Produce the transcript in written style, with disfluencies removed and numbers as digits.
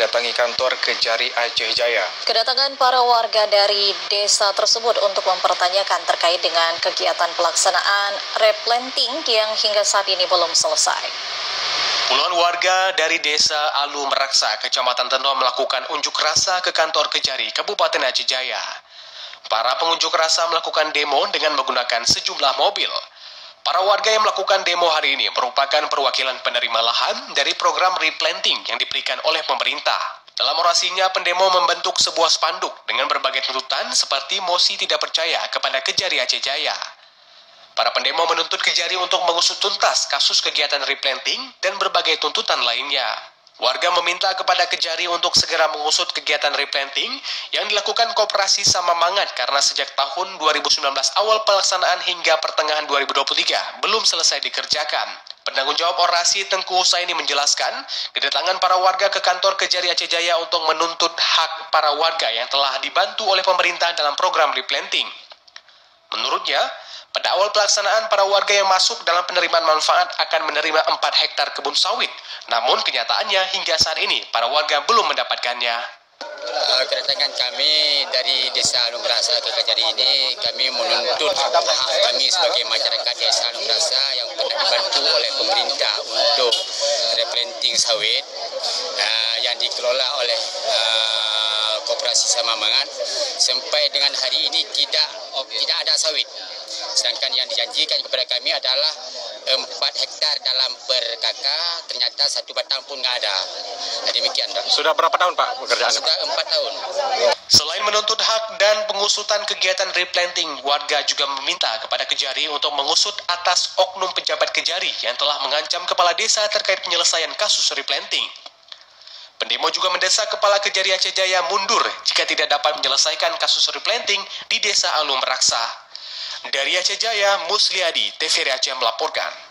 mendatangi kantor Kejari Aceh Jaya. Kedatangan para warga dari desa tersebut untuk mempertanyakan terkait dengan kegiatan pelaksanaan replanting yang hingga saat ini belum selesai. Puluhan warga dari desa Alu Meraksa, Kecamatan Tenoa melakukan unjuk rasa ke kantor Kejari, Kabupaten Aceh Jaya. Para pengunjuk rasa melakukan demo dengan menggunakan sejumlah mobil. Para warga yang melakukan demo hari ini merupakan perwakilan penerima lahan dari program replanting yang diberikan oleh pemerintah. Dalam orasinya, pendemo membentuk sebuah spanduk dengan berbagai tuntutan seperti mosi tidak percaya kepada Kejari Aceh Jaya. Para pendemo menuntut Kejari untuk mengusut tuntas kasus kegiatan replanting dan berbagai tuntutan lainnya. Warga meminta kepada Kejari untuk segera mengusut kegiatan replanting yang dilakukan Koperasi Samamangat karena sejak tahun 2019 awal pelaksanaan hingga pertengahan 2023 belum selesai dikerjakan. Penanggung jawab orasi Tengku Husaini menjelaskan, kedatangan para warga ke kantor Kejari Aceh Jaya untuk menuntut hak para warga yang telah dibantu oleh pemerintah dalam program replanting. Menurutnya, pada awal pelaksanaan, para warga yang masuk dalam penerimaan manfaat akan menerima 4 hektar kebun sawit. Namun kenyataannya hingga saat ini, para warga belum mendapatkannya. Kedatangan kami dari Desa Alu Meraksa ke Kejari ini, kami menuntut hak kami sebagai masyarakat Desa Alu Meraksa yang pernah dibantu oleh pemerintah untuk replanting sawit yang dikelola oleh Koperasi Samamangat. Sampai dengan hari ini tidak ada sawit. Sedangkan yang dijanjikan kepada kami adalah 4 hektar dalam per kakak, ternyata 1 batang pun nggak ada. Demikian, Pak. Sudah berapa tahun, Pak, pekerjaan? Sudah 4 tahun. Selain menuntut hak dan pengusutan kegiatan replanting, warga juga meminta kepada Kejari untuk mengusut atas oknum pejabat Kejari yang telah mengancam kepala desa terkait penyelesaian kasus replanting. Pendemo juga mendesak Kepala Kejari Aceh Jaya mundur jika tidak dapat menyelesaikan kasus replanting di Desa Alu Meraksa. Dari Aceh Jaya, Musliadi, TVRI Aceh melaporkan.